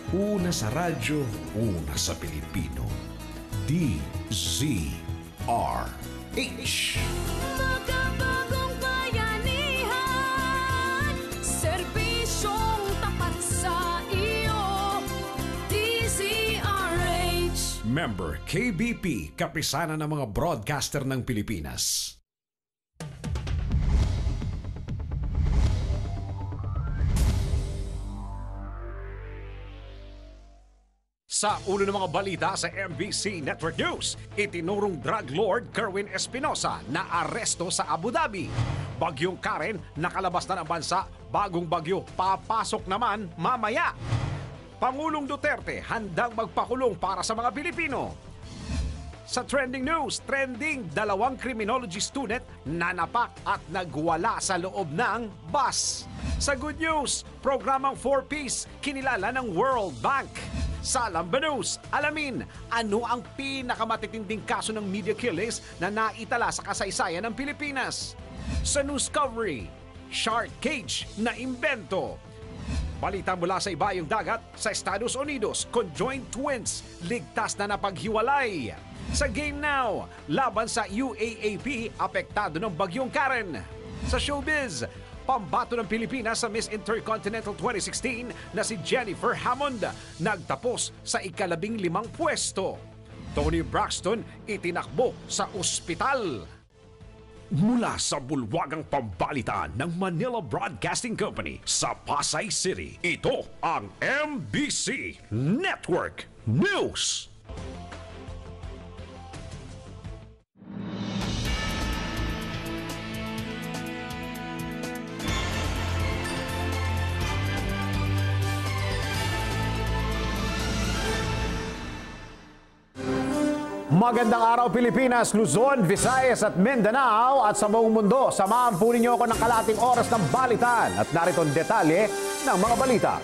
Una sa radyo, una sa Pilipino. DZRH. Makabagong bayanihan, serbisyong tapat sa iyo, DZRH. Member KBP, kapisanan ng mga broadcaster ng Pilipinas. Sa ulo ng mga balita sa MBC Network News, itinurong drug lord Kerwin Espinosa na aresto sa Abu Dhabi. Bagyong Karen nakalabas na ng bansa, bagong bagyo papasok naman mamaya. Pangulong Duterte handang magpakulong para sa mga Pilipino. Sa trending news, trending 2 criminology student nanapak at nagwala sa loob ng bus. Sa good news, programang 4Ps kinilala ng World Bank. Sa Lamba News, alamin ano ang pinakamatitinding kaso ng media killings na naitala sa kasaysayan ng Pilipinas. Sa Newscovery, shark cage na imbento. Balita mula sa ibayong dagat, sa Estados Unidos, conjoined twins ligtas na napaghiwalay. Sa Game Now, laban sa UAAP apektado ng bagyong Karen. Sa Showbiz, pambato ng Pilipinas sa Miss Intercontinental 2016 na si Jennifer Hammond nagtapos sa ika-15 pwesto. Tony Braxton itinakbo sa ospital. Mula sa bulwagang pambalitaan ng Manila Broadcasting Company sa Pasay City, ito ang MBC Network News. Magandang araw Pilipinas, Luzon, Visayas at Mindanao at sa buong mundo. Samahan po ninyo ako ng kalating oras ng balitan at narito ang detalye ng mga balita.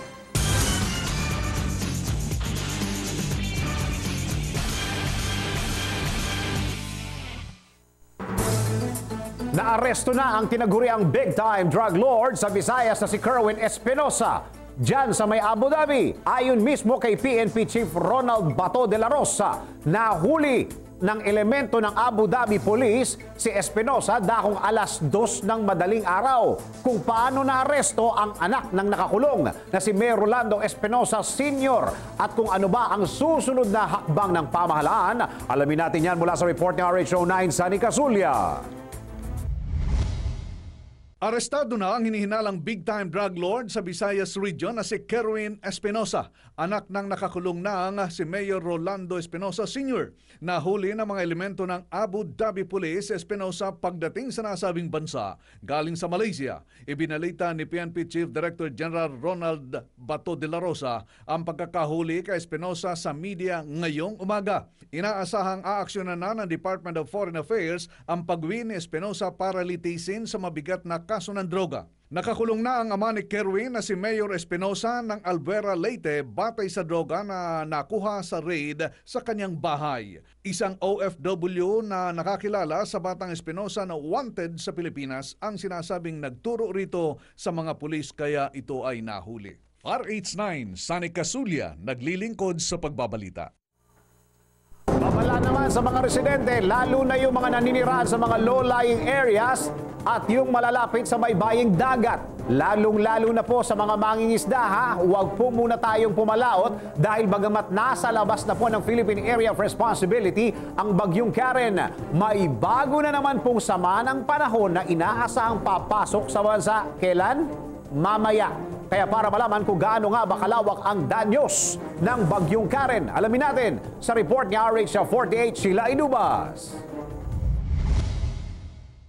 Naaresto na ang tinaguriang big-time drug lord sa Visayas na si Kerwin Espinosa. Diyan sa may Abu Dhabi, ayon mismo kay PNP Chief Ronald Bato de la Rosa, nahuli ng elemento ng Abu Dhabi Police si Espinosa dakong alas 2 ng madaling araw. Kung paano naaresto ang anak ng nakakulong na si Mayor Rolando Espinosa Sr. at kung ano ba ang susunod na hakbang ng pamahalaan, alamin natin yan mula sa report ni RH09 Sunny Casulia. Arestado na ang hinihinalang big-time drug lord sa Visayas Region na si Kerwin Espinosa, anak ng nakakulong na si Mayor Rolando Espinosa Sr. Nahuli ng mga elemento ng Abu Dhabi Police Espinosa pagdating sa nasabing bansa galing sa Malaysia. Ibinalita ni PNP Chief Director General Ronald Bato de la Rosa ang pagkakahuli kay Espinosa sa media ngayong umaga. Inaasahang aaksyonan na ng Department of Foreign Affairs ang pag-uwi ni Espinosa para litisin sa mabigat na kaso ng droga. Nakakulong na ang ama ni Kerwin na si Mayor Espinosa ng Albuera, Leyte batay sa droga na nakuha sa raid sa kanyang bahay. Isang OFW na nakakilala sa batang Espinosa na wanted sa Pilipinas ang sinasabing nagturo rito sa mga pulis kaya ito ay nahuli. RH9, Sunny Casulia, naglilingkod sa pagbabalita. Babala naman sa mga residente, lalo na yung mga naninirahan sa mga low-lying areas at yung malalapit sa maybaying dagat. Lalong-lalo na po sa mga mangingisda ha, huwag po muna tayong pumalaot dahil bagamat nasa labas na po ng Philippine Area of Responsibility ang bagyong Karen, may bago na naman pong sama ng panahon na inaasahang papasok sa bansa. Kailan? Mamaya. Kaya para malaman kung gaano nga ba kalawak ang danyos ng bagyong Karen, alamin natin sa report ni RH48 Sheila Inubas.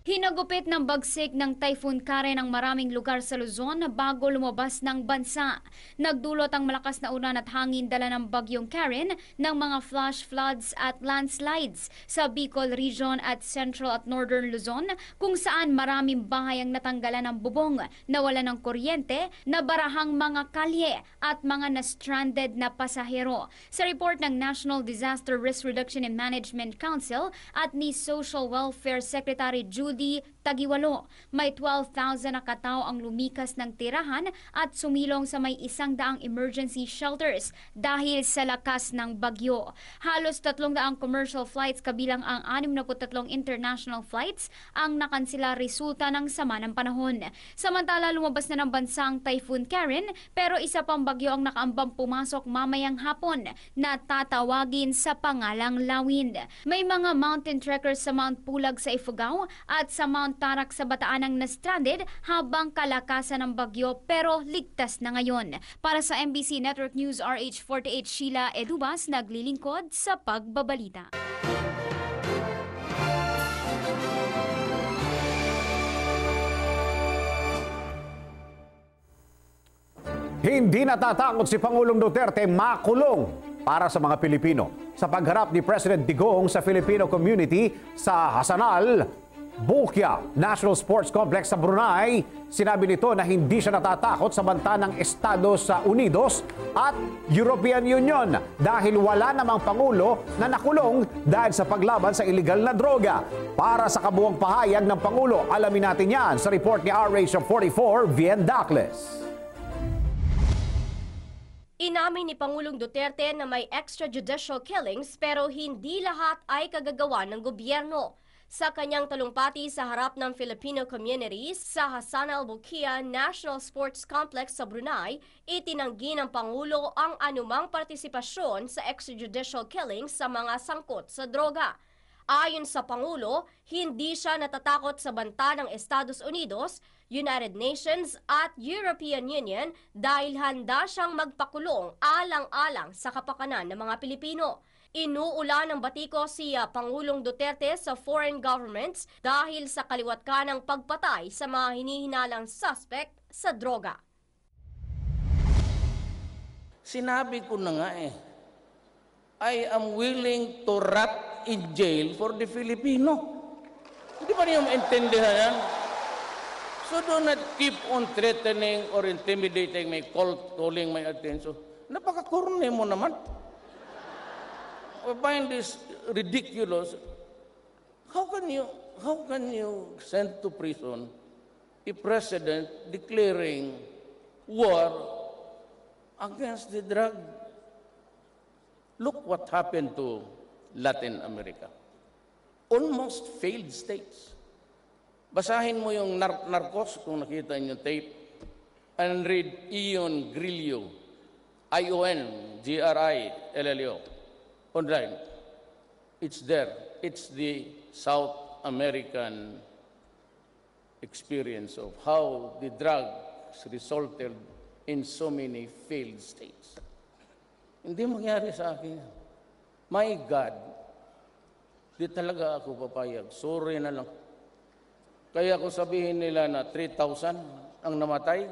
Hinagupit ng bagsik ng Typhoon Karen ang maraming lugar sa Luzon bago lumabas ng bansa. Nagdulot ang malakas na ulan at hangin dala ng bagyong Karen ng mga flash floods at landslides sa Bicol Region at Central at Northern Luzon kung saan maraming bahay ang natanggalan ng bubong, nawala ng kuryente, nabarahang mga kalye at mga na-stranded na pasahero. Sa report ng National Disaster Risk Reduction and Management Council at ni Social Welfare Secretary Jude LD Tagiwalo. May 12,000 na katao ang lumikas ng tirahan at sumilong sa may 100 emergency shelters dahil sa lakas ng bagyo. Halos 300 commercial flights kabilang ang 63 international flights ang nakansela resulta ng sama ng panahon. Samantala, lumabas na ng bansa ang Typhoon Karen pero isa pang bagyo ang nakaambang pumasok mamayang hapon na tatawagin sa pangalang Lawin. May mga mountain trekkers sa Mount Pulag sa Ifugao at sa Mount Tarak sa Bataan ang na-stranded habang kalakasan ng bagyo pero ligtas na ngayon. Para sa MBC Network News RH48, Sheila Edubas naglilingkod sa pagbabalita. Hindi natatakot si Pangulong Duterte makulong para sa mga Pilipino. Sa pagharap ni President Digong sa Filipino community sa Hasanal, Bulkia National Sports Complex sa Brunei, sinabi nito na hindi siya natatakot sa banta ng Estados Unidos at European Union dahil wala namang Pangulo na nakulong dahil sa paglaban sa illegal na droga. Para sa kabuuang pahayag ng Pangulo, alamin natin yan sa report ni RH44, Vien Dacles. Inamin ni Pangulong Duterte na may extrajudicial killings pero hindi lahat ay kagagawa ng gobyerno. Sa kanyang talumpati sa harap ng Filipino communities sa Hasanal Bulkia National Sports Complex sa Brunei, itinanggi ng Pangulo ang anumang partisipasyon sa extrajudicial killings sa mga sangkot sa droga. Ayon sa Pangulo, hindi siya natatakot sa banta ng Estados Unidos, United Nations at European Union dahil handa siyang magpakulong alang-alang sa kapakanan ng mga Pilipino. Inuulan ng batiko si Pangulong Duterte sa foreign governments dahil sa kaliwat kanang pagpatay sa mga hinihinalang suspect sa droga. Sinabi ko na nga I am willing to rot in jail for the Filipino. Hindi ba niyo maintindihan yan? So do not keep on threatening or intimidating me, calling my attention. Napaka-corny mo naman. I find this ridiculous. How can you send to prison a president declaring war against the drug? Look what happened to Latin America. Almost failed states. Basahin mo yung Narcos kung nakita niyo tape and read Ion Grillo, ION-GRILLO. Online. It's there. It's the South American experience of how the drugs resulted in so many failed states. Hindi mangyari sa akin. My God, di talaga ako papayag. Sorry na lang. Kaya kung sabihin nila na 3,000 ang namatay,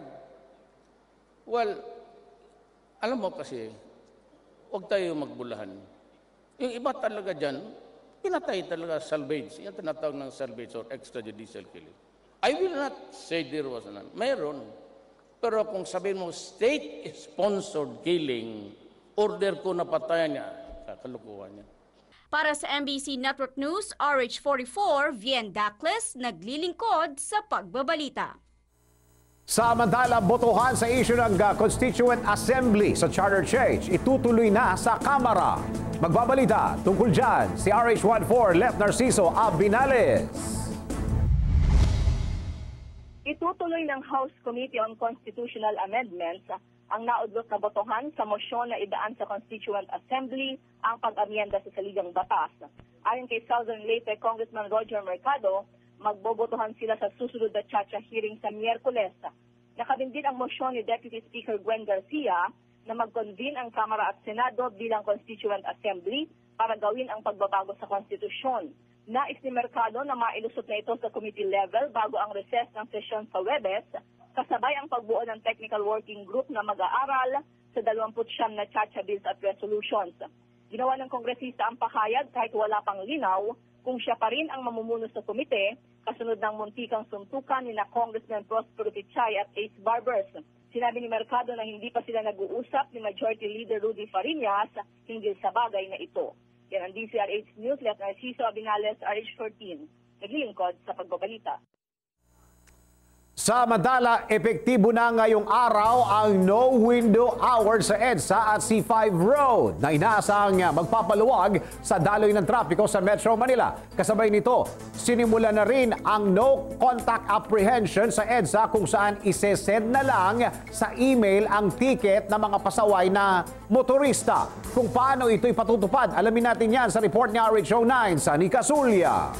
well, alam mo kasi, huwag tayo magbulahan. Yung iba talaga dyan, pinatay talaga salvage. Yan tinatawag ng salvage or extrajudicial killing. I will not say there was none. Mayroon. Pero kung sabihin mo, state-sponsored killing, order ko na patayan niya, kakalukuhan niya. Para sa MBC Network News, RH44, Vien Dacles, naglilingkod sa pagbabalita. Samantala, botohan sa issue ng Constituent Assembly sa Charter Change, itutuloy na sa Kamara. Magbabalita tungkol dyan si RH14 Left Narciso Abinales. Itutuloy ng House Committee on Constitutional Amendments ang naudlot na botohan sa mosyon na idaan sa Constituent Assembly ang pag-amyenda sa saligang batas. Ayon kay Southern Leyte Congressman Roger Mercado, magbobotohan sila sa susunod na Chacha hearing sa Miyerkules. Nakabin din ang mosyon ni Deputy Speaker Gwen Garcia na mag-convene ang Kamara at Senado bilang Constituent Assembly para gawin ang pagbabago sa konstitusyon. Nais ni Mercado na mailusot na ito sa committee level bago ang recess ng sesyon sa Webes, kasabay ang pagbuo ng technical working group na mag-aaral sa 29 na Chacha bills at resolutions. Ginawa ng kongresista ang pahayag kahit wala pang linaw kung siya pa rin ang mamumuno sa komite, kasunod ng muntikang suntukan ni na Congressman Prospero Tichay at Ace Barbers. Sinabi ni Mercado na hindi pa sila nag-uusap ni Majority Leader Rudy Fariñas hinggil sa bagay na ito. Yan ang DCRH News, Left Narciso Abinales, RH14. naglilingkod sa pagbabalita. Samantala, epektibo na ngayong araw ang no window hour sa EDSA at C5 Road na inaasahang magpapaluwag sa daloy ng trapiko sa Metro Manila. Kasabay nito, sinimula na rin ang no contact apprehension sa EDSA kung saan isesend na lang sa email ang ticket ng mga pasaway na motorista. Kung paano ito ipatutupad, alamin natin yan sa report ni RHO9 sa Nicasulia.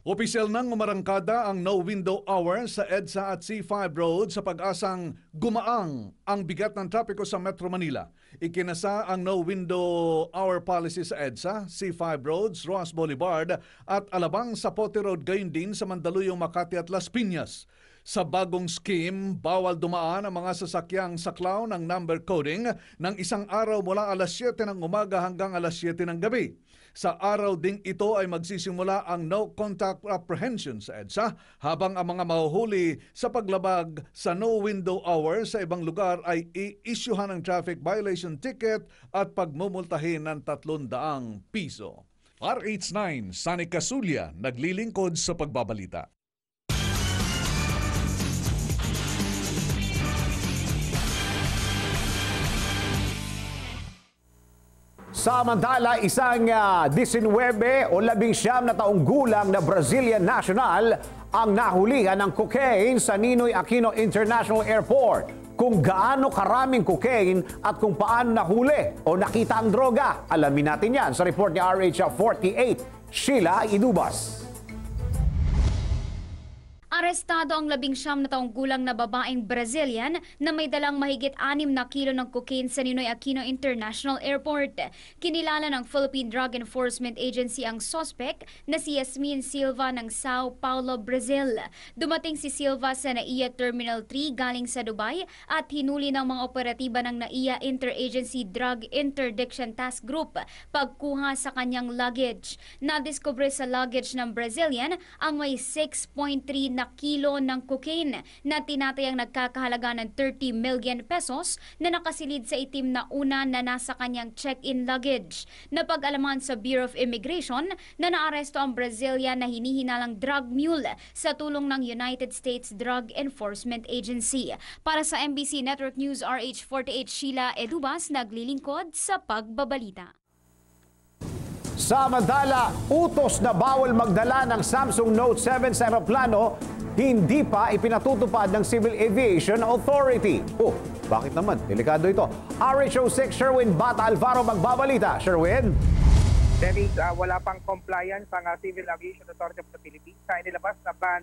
Opisyal nang umarangkada ang no window hour sa EDSA at C5 Road sa pag-asang gumaang ang bigat ng trapiko sa Metro Manila. Ikinasa ang no window hour policy sa EDSA, C5 Roads, Roas Boulevard at Alabang Zapote Road, gayon din sa Mandaluyong, Makati at Las Piñas. Sa bagong scheme, bawal dumaan ang mga sasakyang saklaw ng number coding ng isang araw mula alas 7 ng umaga hanggang alas 7 ng gabi. Sa araw ding ito ay magsisimula ang no contact apprehension sa EDSA habang ang mga mahuhuli sa paglabag sa no window hour sa ibang lugar ay i-issuehan ng traffic violation ticket at pagmumultahin ng 300 piso. RH9, Sunny Casulia, naglilingkod sa pagbabalita. Samantala, isang 19 o 19 na taong gulang na Brazilian national ang nahulihan ng cocaine sa Ninoy Aquino International Airport. Kung gaano karaming cocaine at kung paano nahuli o nakita ang droga, alamin natin yan sa report ni RH48, Sheila Idubas. Arestado ang 19 na taong gulang na babaeng Brazilian na may dalang mahigit 6 na kilo ng cocaine sa Ninoy Aquino International Airport. Kinilala ng Philippine Drug Enforcement Agency ang suspect na si Yasmin Silva ng Sao Paulo, Brazil. Dumating si Silva sa NAIA Terminal 3 galing sa Dubai at hinuli ng mga operatiba ng NAIA Interagency Drug Interdiction Task Group pagkuha sa kanyang luggage. Nadiskubre sa luggage ng Brazilian ang may 6.3 na kilo ng cocaine na tinatayang nagkakahalaga ng 30 million pesos na nakasilid sa itim na una na nasa kanyang check-in luggage. Napag-alaman sa Bureau of Immigration na naaresto ang Brazilian na hinihinalang drug mule sa tulong ng United States Drug Enforcement Agency. Para sa MBC Network News, RH48, Sheila Edubas, naglilingkod sa pagbabalita. Samantala, utos na bawal magdala ng Samsung Note 7 sa eroplano, hindi pa ipinatutupad ng Civil Aviation Authority. Oh, bakit naman? Delikado ito. RHO6 Sherwin Bata Alvaro magbabalita. Sherwin? Dennis, wala pang compliance ang Civil Aviation Authority of the Philippines sa inilabas na ban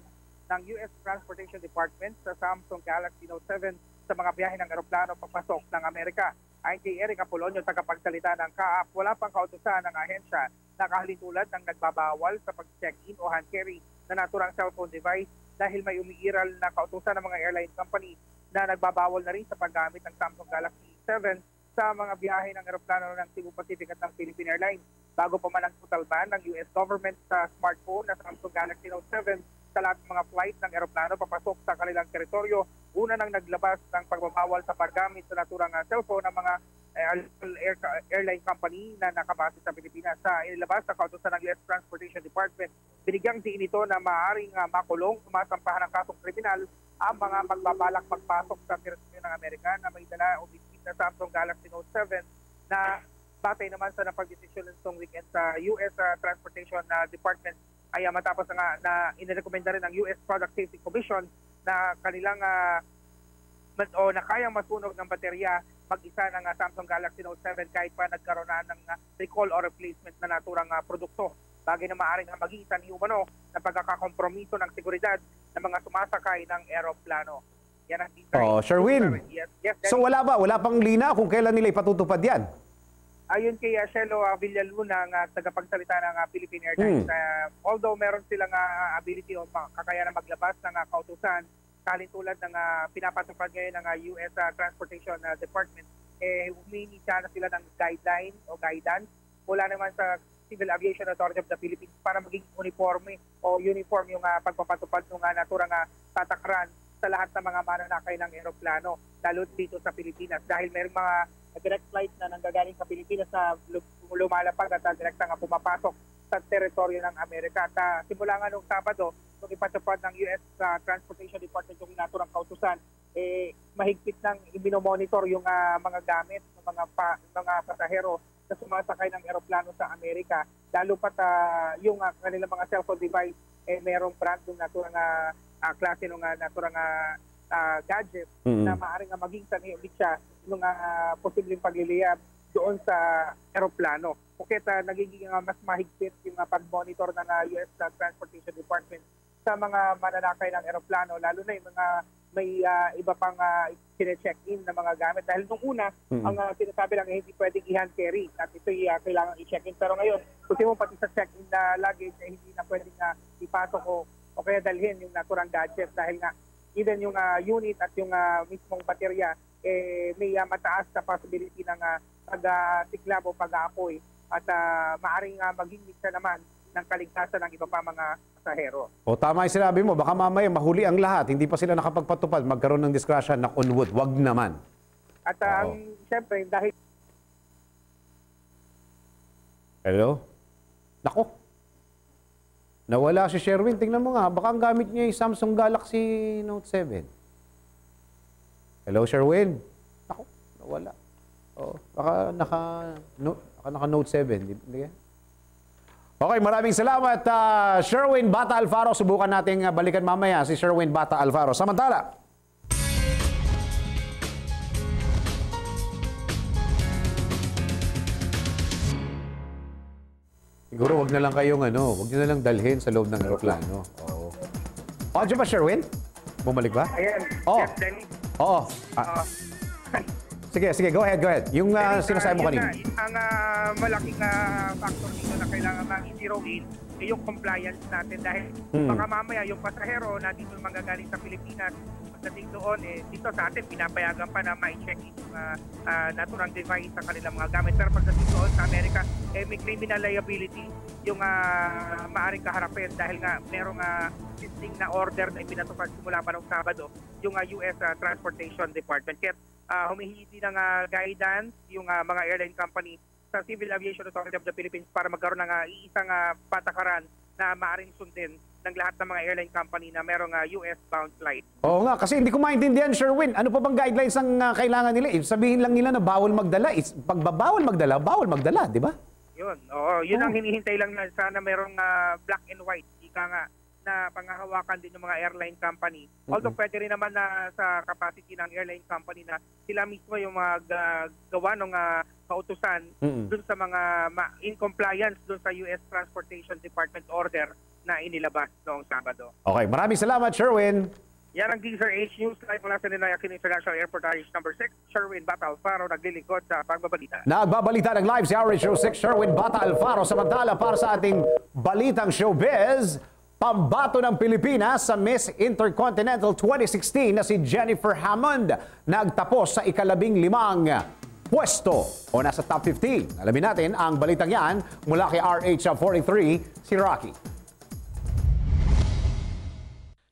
ng U.S. Transportation Department sa Samsung Galaxy Note 7 sa mga biyahe ng eroplano papasok ng Amerika. Ayon kay Eric Apolonio, tagapagsalita ng CAAP, wala pang kautusan ng ahensya na kahalintulad ng nagbabawal sa pag-check-in o hand-carry na naturang cellphone device dahil may umiiral na kautusan ng mga airline company na nagbabawal na rin sa paggamit ng Samsung Galaxy 7 sa mga biyahe ng eroplano ng Cebu Pacific at ng Philippine Airlines. Bago pa man ang total ban ng US government sa smartphone na Samsung Galaxy Note 7 sa lahat ng mga flight ng eroplano papasok sa kanilang teritoryo, una nang naglabas ng pagbabawal sa paggamit sa naturang cellphone ng mga airline company na nakabase sa Pilipinas. Sa inilabas sa kautusan ng US Transportation Department, binigyang diin ito na maaaring makulong, sumasampahan ng kasong kriminal ang mga magbabalak magpasok sa teritoryo ng Amerika na may dala o bitbit na Samsung Galaxy Note 7 na batay naman sa napag-desisyon nitong weekend sa US Transportation Department ay matapos na inirekomenda rin ng US Product Safety Commission na kanilang na kayang masunog ng baterya mag-isa ng Samsung Galaxy Note 7 kahit pa nagkaroon na ng recall or replacement na naturang produkto. Bagay na maaaring mag-iisa ni umano na pagkakakompromiso ng seguridad ng mga sumasakay ng eroplano. Yan ang Sherwin, yes, so wala pang lina kung kailan nila ipatutupad yan? Ayon kay Shelo Villaluna, tagapagsalita ng Philippine Airlines, although meron silang ability o kakayanan maglabas ng kautusan, kalintulad ng pinapatupad ngayon ng US Transportation Department, humingi na sila ng guideline o guidance mula naman sa Civil Aviation Authority of the Philippines para maging uniform yung pagpapatupad ng naturang tatakran sa lahat ng mga mananakay ng eroplano, lalo dito sa Pilipinas. Dahil mayroong mga direct flight na nanggagaling sa Pilipinas na lumalapag at direkta nga pumapasok sa teritoryo ng Amerika. At simula nga nung Sabado, nung ipatupad ng US Transportation Department yung naturang kautusan, mahigpit nang ibinomonitor yung mga gamit ng mga pasahero na sumasakay ng eroplano sa Amerika. Lalo pat yung kanilang mga cellphone device, merong brand ng naturang klase ng naturang gadget na maaaring maging sanhi ulit siya ng posibleng pagliliyab doon sa eroplano. Kukit nagiging mas mahigpit yung pag-monitor ng US Transportation Department sa mga mananakay ng eroplano, lalo na yung mga may iba pang sine-check-in na mga gamit. Dahil nung una, ang sinasabi lang hindi pwedeng i-hand carry at ito'y kailangan i-check-in. Pero ngayon, kasi mo pati sa check-in na luggage hindi na pwedeng ipasok o kaya dalhin yung naturang gadget dahil nga even yung unit at yung mismong baterya may mataas na possibility ng pag-tiklab o pag-aapoy at maaring maging mixer naman ng kaligtasan ng iba pa mga pasahero. O tama yung sinabi mo, baka mamaya mahuli ang lahat, hindi pa sila nakapagpatupad, magkaroon ng diskrasya na on wood. Wag naman. At siyempre, dahil... Hello? Nako. Nawala si Sherwin. Tingnan mo nga, baka ang gamit niya yung Samsung Galaxy Note 7. Hello, Sherwin? Nako, nawala. Oh, baka naka Note 7. Hindi. Okay, maraming salamat, Sherwin Bata Alfaro. Subukan nating balikan mamaya si Sherwin Bata Alfaro. Samantala, siguro wag na lang kayong wag nyo na lang dalhin sa loob ng eroplano. Oo. Diyan ba, Sherwin? Bumalik ba? Ayan, Oo. Chef Denny. Oo. Sige, go ahead. Yung sinasabi mo kanina. Ang malaking factor dito na kailangan ma-zero in yung compliance natin dahil baka mamaya yung pasahero na dito manggagaling sa Pilipinas pagdating doon, dito sa atin pinapayagan pa na ma-check in yung naturang device sa kanilang mga gamit. Pero pagdating doon sa Amerika, may criminal liability yung maaring kaharapin dahil nga merong existing na order na ipinatupad simula pa noong Sabado yung US Transportation Department. Kaya humihingi din ng guidance yung mga airline company sa Civil Aviation Authority of the Philippines para magkaroon ng iisang patakaran na maaaring sundin ng lahat ng mga airline company na merong US-bound flight. Oo nga, kasi hindi ko maintindihan, Sherwin. Ano pa bang guidelines ang kailangan nila? Sabihin lang nila na bawal magdala. Pagbabawal magdala, bawal magdala, di ba? Yun. Oo, yun ang hinihintay lang na sana merong black and white. Ika nga na pangahawakan din ng mga airline company. Although pwede rin naman na sa capacity ng airline company na sila mismo yung gawa ng kautusan dun sa mga in compliance dun sa US Transportation Department order na inilabas noong Sabado. Okay, maraming salamat, Sherwin. Yan ang DZRH News live mula sa Ninoy Aquino International Airport RH number 6. Sherwin Bata Alfaro naglilingkod sa pagbabalita. Nagbabalita ng live si RH 06, Sherwin Bata Alfaro. Samantala, para sa ating balitang showbiz, pambato ng Pilipinas sa Miss Intercontinental 2016 na si Jennifer Hammond nagtapos sa ika-15 pwesto o nasa top 15. Alamin natin ang balitang yan mula kay RH43, si Rocky.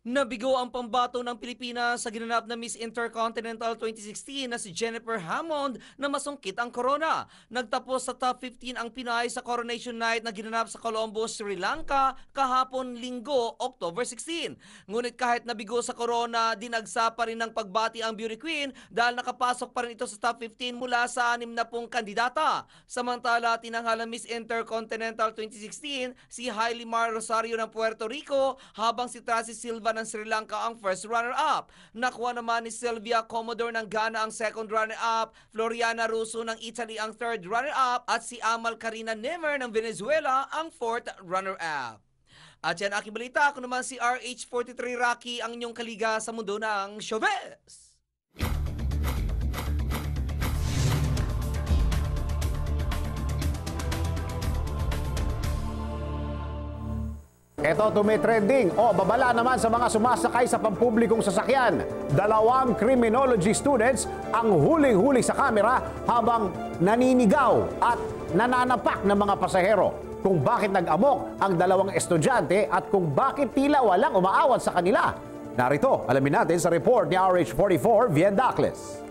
Nabigo ang pambato ng Pilipinas sa ginanap na Miss Intercontinental 2016 na si Jennifer Hammond na masungkit ang corona. Nagtapos sa top 15 ang Pinay sa Coronation Night na ginanap sa Colombo, Sri Lanka kahapon Linggo, October 16. Ngunit kahit nabigo sa corona, dinagsa pa rin ng pagbati ang beauty queen dahil nakapasok pa rin ito sa top 15 mula sa 60 kandidata. Samantala, tinanghalang Miss Intercontinental 2016 si Hailey Mar Rosario ng Puerto Rico habang si Tracy Silva ng Sri Lanka ang first runner-up. Nakuha naman ni Sylvia Commodore ng Ghana ang second runner-up, Floriana Russo ng Italy ang third runner-up at si Amal Karina Nemer ng Venezuela ang fourth runner-up. At yan aking balita, ako naman si RH43 Rocky ang inyong kaliga sa mundo ng showbiz. Ito tumitrending o babala naman sa mga sumasakay sa pampublikong sasakyan. 2 criminology students ang huling-huli sa kamera habang naninigaw at nananapak ng mga pasahero. Kung bakit nag-amok ang 2 estudyante at kung bakit tila walang umaawat sa kanila. Narito, alamin natin sa report ni RH44 Viendacles.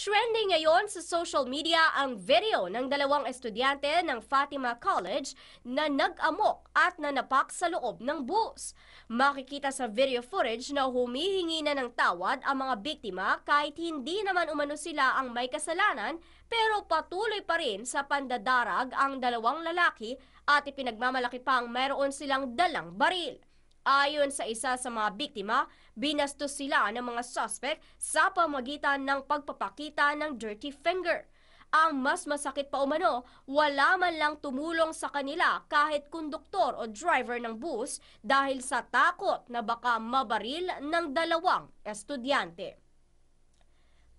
Trending ngayon sa social media ang video ng dalawang estudyante ng Fatima College na nag-amok at nanapak sa loob ng bus. Makikita sa video footage na humihingi na ng tawad ang mga biktima kahit hindi naman umano sila ang may kasalanan, pero patuloy pa rin sa pandadarag ang dalawang lalaki at ipinagmamalaki pang mayroon silang dalang baril. Ayon sa isa sa mga biktima, binastos sila ng mga suspect sa pamagitan ng pagpapakita ng dirty finger. Ang mas masakit pa umano, wala man lang tumulong sa kanila kahit konduktor o driver ng bus dahil sa takot na baka mabaril ng dalawang estudyante.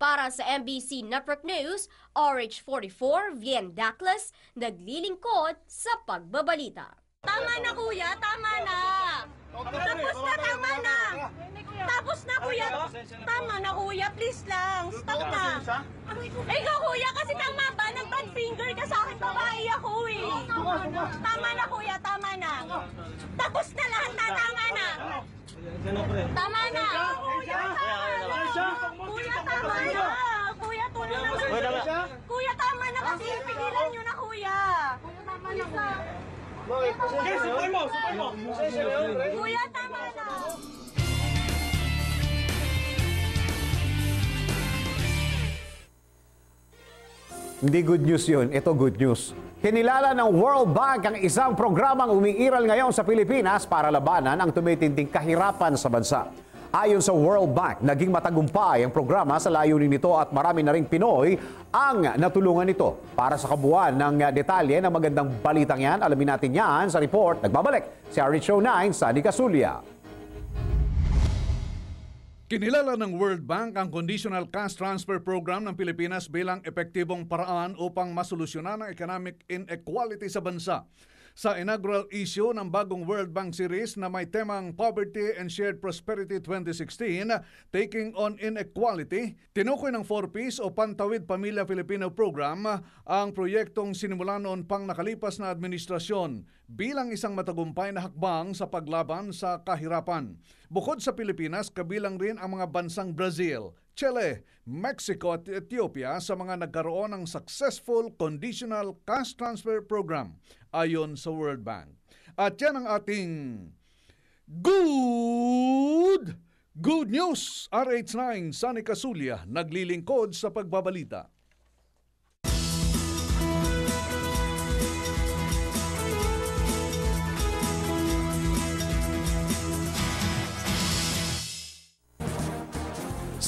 Para sa MBC Network News, RH44, Vien Daclas, naglilingkod sa pagbabalita. Tama na kuya, tama na! Tapos na, tama na! Tapos na kuya! Tama na kuya, please lang! Stop na! Ikaw kuya, kasi tama ba? Nag-bad finger ka sa akin, babae ako eh! Tama na kuya, tama na! Tapos na lahat na, tama na! Tama na! Kuya, tama na! Kuya, tulong naman! Kuya, tama na kasi pigilan nyo na kuya! Kuya, tama na! Kuya, tama na! Hindi good news yun. Ito good news. Kinilala ng World Bank ang isang programang umiiral ngayon sa Pilipinas para labanan ang tumitinding kahirapan sa bansa. Ayon sa World Bank, naging matagumpay ang programa sa layunin nito at marami na ring Pinoy ang natulungan nito. Para sa kabuuan ng detalye ng magandang balitang yan, alamin natin yan sa report. Nagbabalik si RH09, Sunny Casulia. Kinilala ng World Bank ang Conditional Cash Transfer Program ng Pilipinas bilang epektibong paraan upang masolusyonan ang economic inequality sa bansa. Sa inaugural issue ng bagong World Bank series na may temang Poverty and Shared Prosperity 2016, Taking on Inequality, tinukoy ng 4Ps o Pantawid Pamilya Filipino Program ang proyektong sinimulan noon pang nakalipas na administrasyon bilang isang matagumpay na hakbang sa paglaban sa kahirapan. Bukod sa Pilipinas, kabilang rin ang mga bansang Brazil, Chile, Mexico at Ethiopia sa mga nagkaroon ng successful Conditional Cash Transfer Program ayon sa World Bank. At yan ang ating good news. RH9, Sunny Casulia, naglilingkod sa pagbabalita.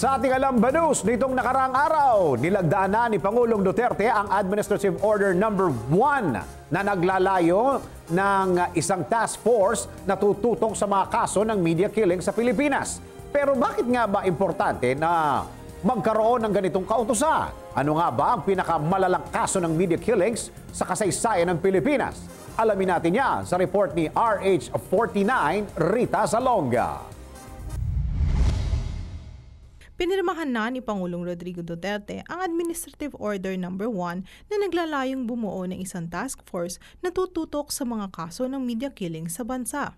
Sa ating Alamba News, nitong nakaraang araw, nilagdaan na ni Pangulong Duterte ang Administrative Order No. 1 na naglalayo ng isang task force na tututok sa mga kaso ng media killing sa Pilipinas. Pero bakit nga ba importante na magkaroon ng ganitong kautusan? Ano nga ba ang pinakamalalang kaso ng media killings sa kasaysayan ng Pilipinas? Alamin natin yan sa report ni RH49, Rita Salonga. Pinirmahan na ni Pangulong Rodrigo Duterte ang Administrative Order No. 1 na naglalayong bumuo ng isang task force na tututok sa mga kaso ng media killing sa bansa.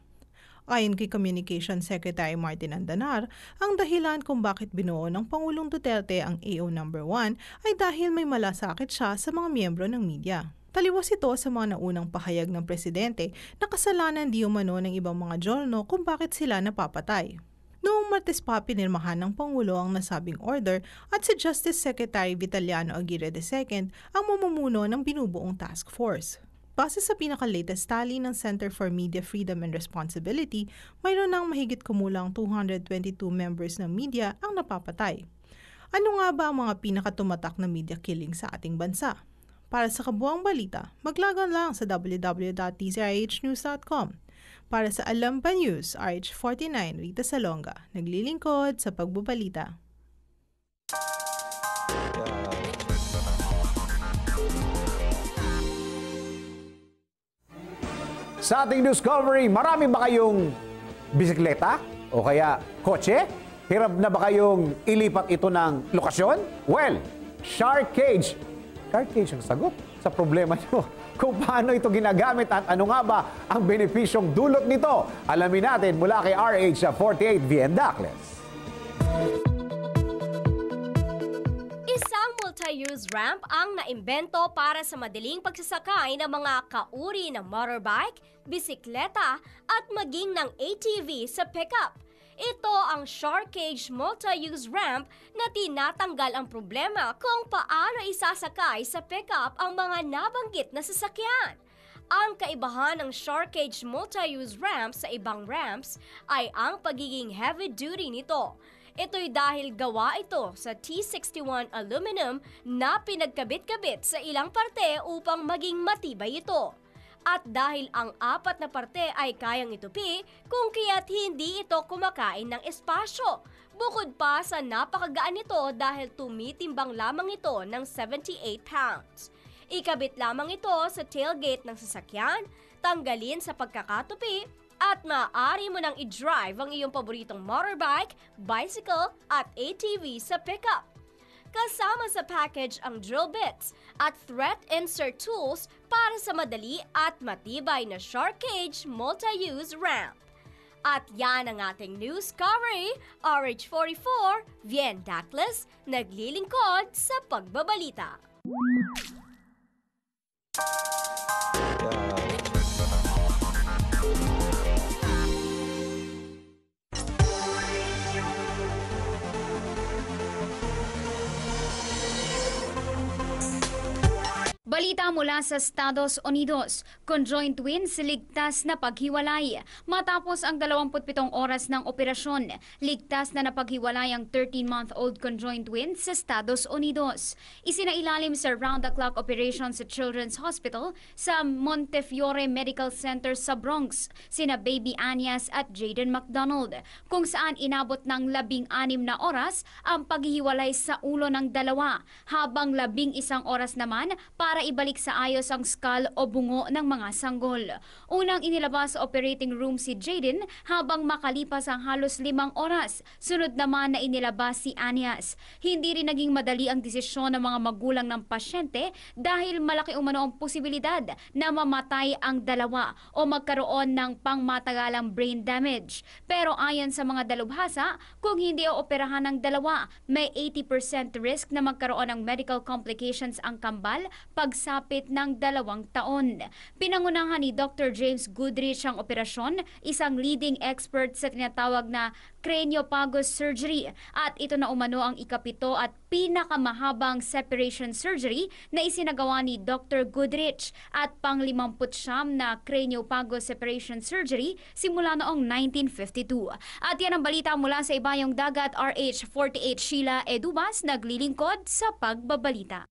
Ayon kay Communication Secretary Martin Andanar, ang dahilan kung bakit binuo ng Pangulong Duterte ang AO No. 1 ay dahil may malasakit siya sa mga miyembro ng media. Taliwas ito sa mga naunang pahayag ng Presidente na kasalanan di umano ng ibang mga journal kung bakit sila napapatay. Noong Martes pa, pinirmahan ng Pangulo ang nasabing order at si Justice Secretary Vitaliano Aguirre II ang mamumuno ng binubuong task force. Base sa pinaka-latest tally ng Center for Media Freedom and Responsibility, mayroon ng mahigit kumulang 222 members ng media ang napapatay. Ano nga ba ang mga pinakatumatak na media killing sa ating bansa? Para sa kabuuang balita, maglagan lang sa www.tzrhnews.com. Para sa Alamba News, RH49, Rita Salonga, naglilingkod sa pagbabalita. Sa ating Discovery, marami ba kayong bisikleta o kaya kotse? Hirap na ba kayong ilipat ito ng lokasyon? Well, Shark Cage. Shark Cage ang sagot sa problema nyo. Kung paano ito ginagamit at ano nga ba ang benepisyong dulot nito. Alamin natin mula kay RH48 Vien Daclas. Isang multi-use ramp ang naimbento para sa madaling pagsasakay ng mga kauri ng motorbike, bisikleta at maging ng ATV sa pickup. Ito ang Shark Cage multi-use ramp na tinatanggal ang problema kung paano isasakay sa pickup ang mga nabanggit na sasakyan. Ang kaibahan ng Shark Cage multi-use ramp sa ibang ramps ay ang pagiging heavy-duty nito. Ito'y dahil gawa ito sa T61 aluminum na pinagkabit-kabit sa ilang parte upang maging matibay ito. At dahil ang 4 na parte ay kayang itupi, kung kaya't hindi ito kumakain ng espasyo. Bukod pa sa napakagaan nito dahil tumitimbang lamang ito ng 78 pounds. Ikabit lamang ito sa tailgate ng sasakyan, tanggalin sa pagkakatupi, at maaari mo nang i-drive ang iyong paboritong motorbike, bicycle at ATV sa pickup. Kasama sa package ang drill bits at thread insert tools para sa madali at matibay na Shark Cage multi-use ramp. At yan ang ating news coverage, RH44, Vien Dacles, naglilingkod sa pagbabalita. Balita mula sa Estados Unidos, conjoined twins ligtas na paghiwalay. Matapos ang 27 oras ng operasyon, ligtas na napaghiwalay ang 13-month-old conjoined twins sa Estados Unidos. Isinailalim sa round-the-clock operation sa Children's Hospital sa Montefiore Medical Center sa Bronx, sina Baby Anyas at Jaden McDonald, kung saan inabot ng 16 na oras ang paghihiwalay sa ulo ng dalawa, habang 11 oras naman para ibalik sa ayos ang skull o bungo ng mga sanggol. Unang inilabas sa operating room si Jaden habang makalipas ang halos 5 oras. Sunod naman na inilabas si Anyas. Hindi rin naging madali ang desisyon ng mga magulang ng pasyente dahil malaki umano ang posibilidad na mamatay ang dalawa o magkaroon ng pangmatagalang brain damage. Pero ayon sa mga dalubhasa, kung hindi ooperahan ng dalawa, may 80% risk na magkaroon ng medical complications ang kambal pagsapit ng 2 taon. Pinangunahan ni Dr. James Goodrich ang operasyon, isang leading expert sa tinatawag na craniopagus surgery, at ito na umano ang ikapito at pinakamahabang separation surgery na isinagawa ni Dr. Goodrich at pang-59 na craniopagus separation surgery simula noong 1952. At yan ang balita mula sa Ibayong Dagat. RH48 Sheila Edubas naglilingkod sa pagbabalita.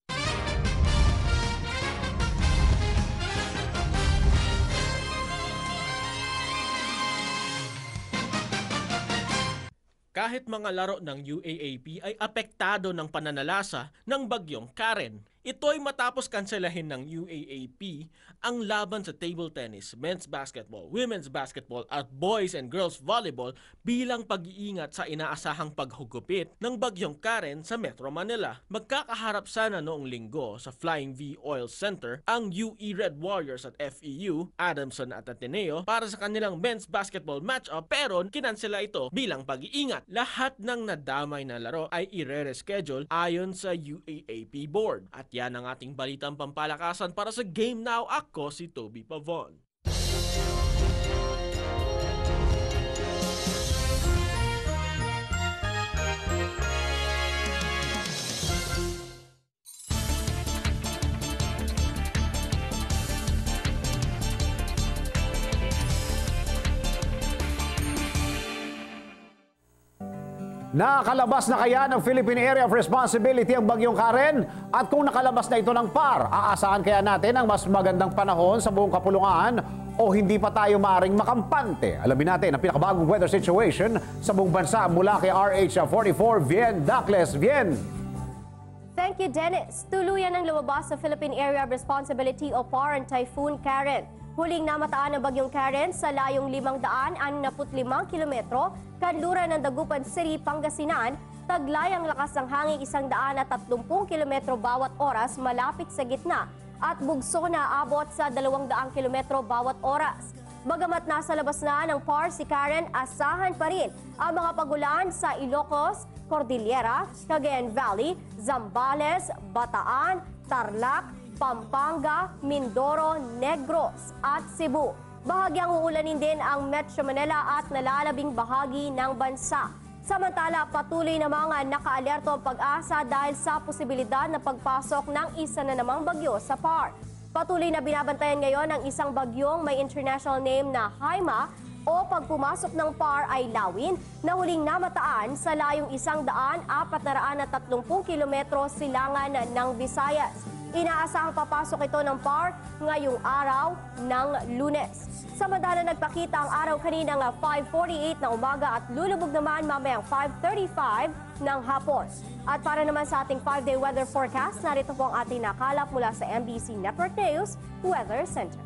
Kahit mga laro ng UAAP ay apektado ng pananalasa ng bagyong Karen. Ito ay matapos kanselahin ng UAAP ang laban sa table tennis, men's basketball, women's basketball at boys and girls volleyball bilang pag-iingat sa inaasahang paghugupit ng bagyong Karen sa Metro Manila. Magkakaharap sana noong linggo sa Flying V Oil Center ang UE Red Warriors at FEU, Adamson at Ateneo para sa kanilang men's basketball matchup, pero kinansela ito bilang pag-iingat. Lahat ng nadamay na laro ay i-reschedule ayon sa UAAP board. At yan ang ating balitang pampalakasan para sa Game Now. Ako si Toby Pavon. Nakalabas na kaya ng Philippine Area of Responsibility ang bagyong Karen? At kung nakalabas na ito ng PAR, aasahan kaya natin ang mas magandang panahon sa buong kapulungan o hindi pa tayo maaaring makampante? Alamin natin ang pinakabagong weather situation sa buong bansa mula kay RH44 Vien Dacles. Vien! Thank you, Dennis. Tuluyan ang lumabas sa Philippine Area of Responsibility o PAR ang Typhoon Karen. Huling namataan ng bagyong Karen sa layong 565 kilometro, kanluran ng Dagupan City, Pangasinan, taglay ang lakas ng hangin 130 kilometro bawat oras malapit sa gitna at bugso na abot sa 200 kilometro bawat oras. Bagamat nasa labas na ng PAR si Karen, asahan pa rin ang mga pagulan sa Ilocos, Cordillera, Cagayan Valley, Zambales, Bataan, Tarlac, Pampanga, Mindoro, Negros at Cebu. Bahagyang uulanin din ang Metro Manila at nalalabing bahagi ng bansa. Samantala, patuloy namang nakaalerto ang Pag-asa dahil sa posibilidad na pagpasok ng isa na namang bagyo sa PAR. Patuloy na binabantayan ngayon ang isang bagyong may international name na Haima o pag pumasok ng PAR ay lawin na huling namataan sa layong 100-430 kilometro silangan ng Visayas. Inaasahang papasok ito ng PAR ngayong araw ng Lunes. Samantala, nagpakita ang araw kaninang 5:48 ng umaga at lulubog naman mamayang 5:35 ng hapon. At para naman sa ating 5-day weather forecast, narito po ang ating nakalap mula sa MBC Network News Weather Center.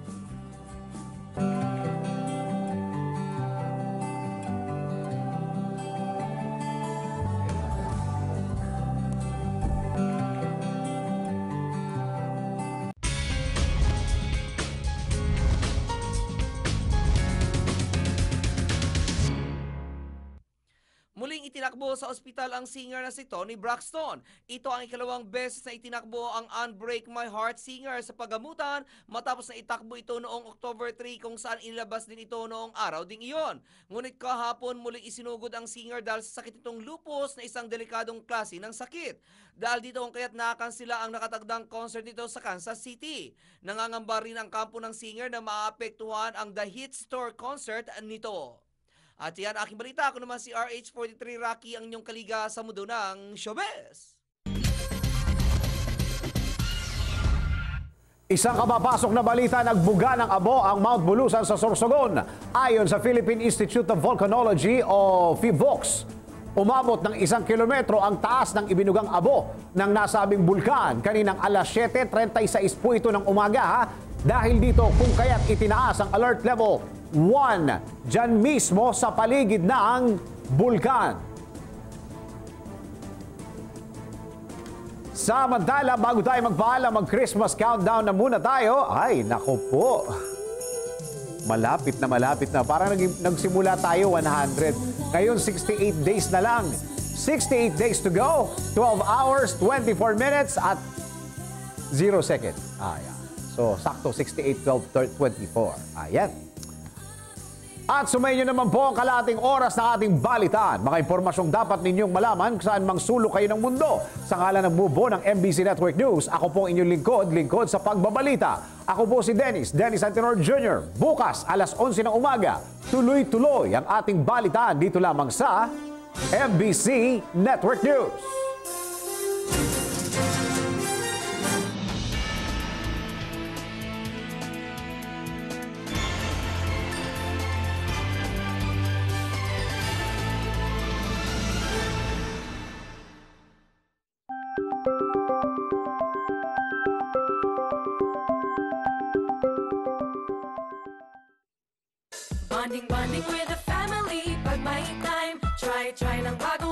Muling itinakbo sa ospital ang singer na si Toni Braxton. Ito ang ikalawang beses na itinakbo ang Unbreak My Heart singer sa pagamutan matapos na itakbo ito noong October 3 kung saan inilabas din ito noong araw ding iyon. Ngunit kahapon muling isinugod ang singer dahil sa sakit itong lupus na isang delikadong klase ng sakit. Dahil dito kung kaya't nakansila ang nakatagdang concert nito sa Kansas City. Nangangamba rin ang kampo ng singer na maapektuhan ang The Hit Store concert nito. At yan aking balita. Ako naman si RH43 Rocky, ang inyong kaliga sa mundo ng showbiz. Isang kabapasok na balita, nagbuga ng abo ang Mount Bulusan sa Sorsogon. Ayon sa Philippine Institute of Volcanology o PHIVOLCS, umabot ng 1 kilometro ang taas ng ibinugang abo ng nasabing bulkan. Kaninang alas 7:36 po ito ng umaga. Dahil dito kung kaya't itinaas ang alert level 1 dyan mismo sa paligid ng bulkan. Samantala, bago tayo magpaalam, mag-Christmas countdown na muna tayo. Ay, nako po. Malapit na. Parang nagsimula tayo 100. Ngayon, 68 days na lang. 68 days to go. 12 hours, 24 minutes at 0 seconds. Ayan. So, sakto 68, 12, 24. Ayan. At sumayin nyo naman po ang kalahating oras ng ating balitaan. Mga impormasyong dapat ninyong malaman kung saan mang sulok kayo ng mundo. Sa ngalan ng bubo ng MBC Network News, ako po ang inyong lingkod sa pagbabalita. Ako po si Dennis Antenor Jr. Bukas, alas 11 ng umaga, tuloy-tuloy ang ating balitaan dito lamang sa MBC Network News. Bonding with the family, pag may time, try ng bago